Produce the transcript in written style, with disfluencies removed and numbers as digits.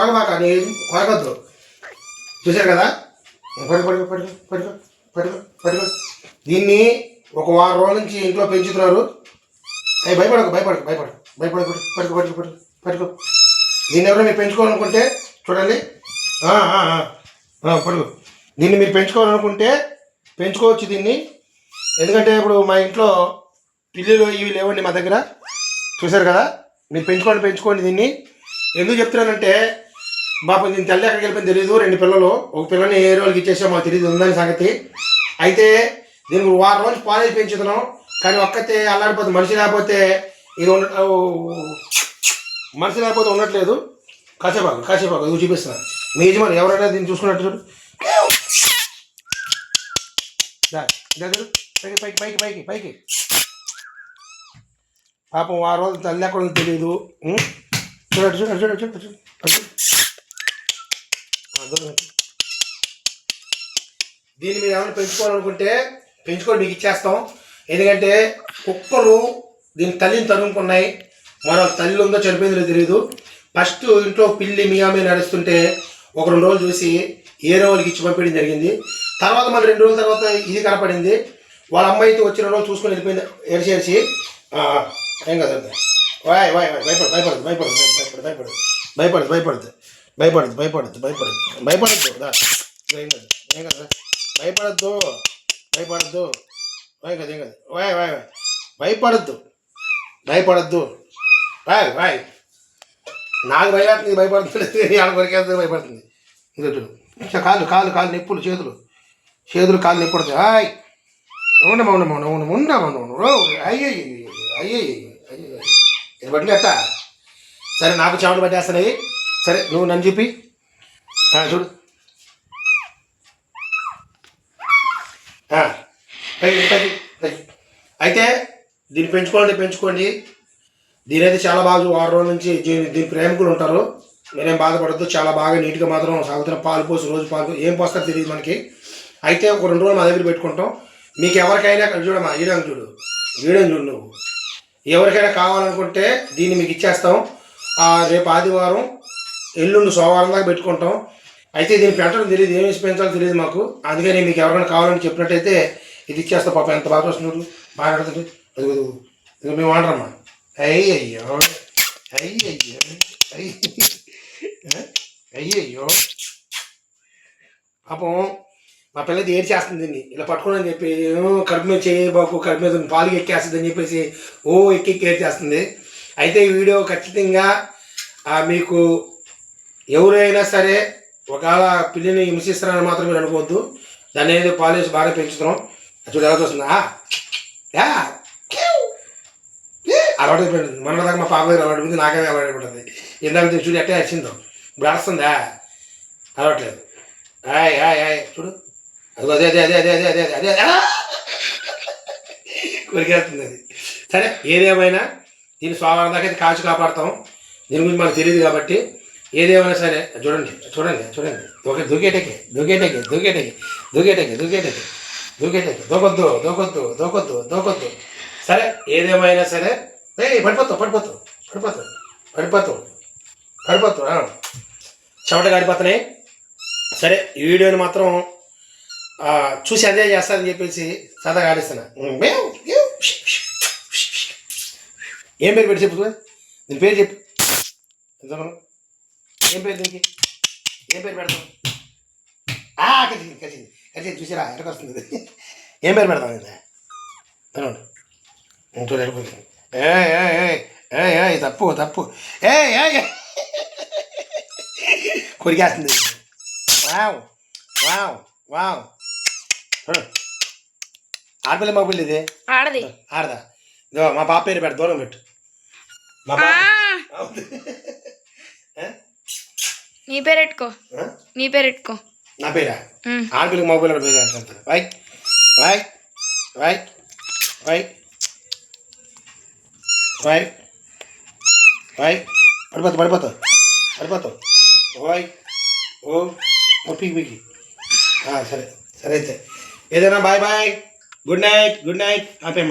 కొరగబాక నీ కొరగద్దు. చూశారు కదా, పడుకో పడుకో పడుకో పడుకో పడుకో. దీన్ని ఒక వారం రోజుల నుంచి ఇంట్లో పెంచుతున్నారు. అవి భయపడకు భయపడకు భయపడకు భయపడకు పడుకో పడుకో పడుకో పడుకో. దీన్ని ఎవరైనా మీరు పెంచుకోవాలనుకుంటే చూడండి, పడుకో. దీన్ని మీరు పెంచుకోవాలనుకుంటే పెంచుకోవచ్చు దీన్ని. ఎందుకంటే ఇప్పుడు మా ఇంట్లో పిల్లులు ఇవి లేవండి మా దగ్గర. చూశారు కదా, మీరు పెంచుకోండి దీన్ని. ఎందుకు చెప్తున్నానంటే మాకు దీని తల్లి ఎక్కడికి వెళ్ళిపోయింది తెలియదు. 2 పిల్లలు, ఒక పిల్లని ఏ రోజులకి ఇచ్చేసాం మాకు తెలియదు ఉందని సంగతి. అయితే దీనికి వారం రోజులు పాలేజ్ పెంచుతున్నాం. కానీ ఒక్కతే అల్లాడిపోతుంది. మనిషి లేకపోతే ఉండట్లేదు. కాసేపాకు నువ్వు చూపిస్తున్నాను. మీ యజమాని ఎవరైనా దీన్ని చూసుకున్నట్టు చూడు. పైకి పైకి పైకి పైకి. పాపం వారం రోజులు తల్లి ఎక్కడ తెలియదు. చూడండి చూడండి చూడండి చూడండి చూడండి. దీన్ని మీరు ఏమైనా పెంచుకోవాలనుకుంటే పెంచుకొని మీకు ఇచ్చేస్తాం. ఎందుకంటే కుక్కలు దీని తల్లిని తరుముకున్నాయి. మరో తల్లి ఉందో చనిపోయిందో తెలియదు. ఫస్ట్ ఇంట్లో పిల్లి మియామి నడుస్తుంటే ఒక 2 రోజులు చూసి ఏరే వాళ్ళకి ఇచ్చి పంపించడం జరిగింది. తర్వాత మళ్ళీ 2 రోజుల తర్వాత ఇది కనపడింది. వాళ్ళ అమ్మాయితో వచ్చి 2 రోజులు చూసుకొని వెళ్ళిపోయింది. ఏడ్చేసి ఏం కదండి. వాయ్ వాయ్ వాయ్ భయపడదు భయపడదు భయపడదు భయపడదు భయపడదు భయపడదు భయపడదు భయపడదు భయపడదు భయపడద్దు ఏం కదా ఏం కదా భయపడద్దు భయపడద్దు ఏం కదా ఏం కదా వాయ్ వాయ్ వాయ్ భయపడద్దు భయపడద్దు వాయ్ వాయ్. నాకు భయపడుతుంది భయపడుతుంది. ఆడ కొరికేస్తుంది భయపడుతుంది. ఇంకా కాళ్ళు కాళ్ళు కాళ్ళు నొప్పులు చేతులు కాళ్ళు నొప్పి పడుతుంది. హాయ్ ఉండమా ఉండమా ఉండమా ఉండమా ఉండమా అయ్యే అయ్యే ఇది బట్టి అట్ట. సరే నాకు చెమటలు పట్టేస్తున్నాయి. సరే నువ్వు నన్ను చెప్పి చూడు. అయితే దీన్ని పెంచుకోండి. దీని అయితే చాలా బాగా 6 రోజుల నుంచి దీని ప్రేమికులు ఉంటారు. మీరేం బాధపడద్దు. చాలా బాగా నీట్గా మాత్రం సాగుతున్న పాలు పోసి రోజు పాలు ఏం పోస్తారో తెలియదు మనకి. అయితే ఒక 2 రోజులు మా దగ్గర పెట్టుకుంటాం. మీకు ఎవరికైనా చూడమ్మా వీడియో చూడు నువ్వు ఎవరికైనా కావాలనుకుంటే దీన్ని మీకు ఇచ్చేస్తాం. రేపు ఆదివారం ఎల్లుండి సోమవారం దాకా పెట్టుకుంటాం. అయితే దీన్ని పెట్టడం తెలియదు, ఏమి పెంచాలో తెలియదు మాకు. అందుకని మీకు ఎవరైనా కావాలని చెప్పినట్టయితే ఇది ఇచ్చేస్తాం. పాప ఎంత బాగా వస్తుంది మాట్లాడుతుంది. అది మేము వాడరమ్మా. అయ్యయ్యో అయ్యయ్యో అయ్యయ్యో పాపం మా పిల్లది ఏడు చేస్తుంది. దీన్ని ఇలా పట్టుకోనని చెప్పి కడుపు మీద చేయబాకు, కడుపు మీద పాలు ఎక్కేస్తుంది అని చెప్పేసి ఎక్కి ఏడు చేస్తుంది. అయితే ఈ వీడియో ఖచ్చితంగా మీకు ఎవరైనా సరే ఒకవేళ పిల్లిని హింసిస్తారని మాత్రం మీరు అనుకోవద్దు. దాన్ని ఏదో పాలేసి బాగా పెంచుతున్నాం. చూడు ఎలా చూస్తుందా అలవాటు అయిపోయింది. మన దాకా మా పాప దగ్గర అలవాటు నాకే అలవాటు అయిపోతుంది. ఇందాక చూడు ఎట్టే వచ్చిందో ఇప్పుడు వస్తుందా అలవాట్లేదు. హాయ్ హాయ్ హాయ్ చూడు అదే అదే అదే అదే అదే అదే అదే అదే కొరికేస్తుంది అది. సరే ఏదేమైనా దీన్ని సోమవారం దాకా అయితే కాచి కాపాడుతాం. దీని గురించి మనకు తెలియదు కాబట్టి ఏదేమైనా సరే చూడండి చూడండి చూడండి దూకేటకి దూకొద్దు దూకొద్దు దూకొద్దు దూకొద్దు. సరే ఏదేమైనా సరే పడిపోతావు చెమట గాడిపోతున్నాయి. సరే ఈ వీడియోని మాత్రం చూసి అదే చేస్తారని చెప్పేసి సరదాగా ఆడిస్తున్నా. ఏం పేరు పెట్టి చెప్పు, దీని పేరు చెప్పు. ఏం పేరు దీనికి ఏం పేరు పెడతాం? కలిసి చూసిరా ఎక్కడికి వస్తుంది. ఏం పేరు పెడతాం చూడండి. తప్పు కొరికేస్తుంది. వావ్ వావ్ వావ్ ఆడపిల్ల మా పిల్ల ఇది ఆడదా? ఇదో మా పాప పేరు పెట్ట దూరం పెట్టు. మా పాప నీ పేరు పెట్టుకో. నా పేరా? ఆడపిల్లకి మా పిల్ల పేరు అంటారు. వై వై వై వై వై వై పడిపోతావు ఓయ్ పీకి సరే అయితే ఏదైనా బాయ్ గుడ్ నైట్ ఆపేమ్మా.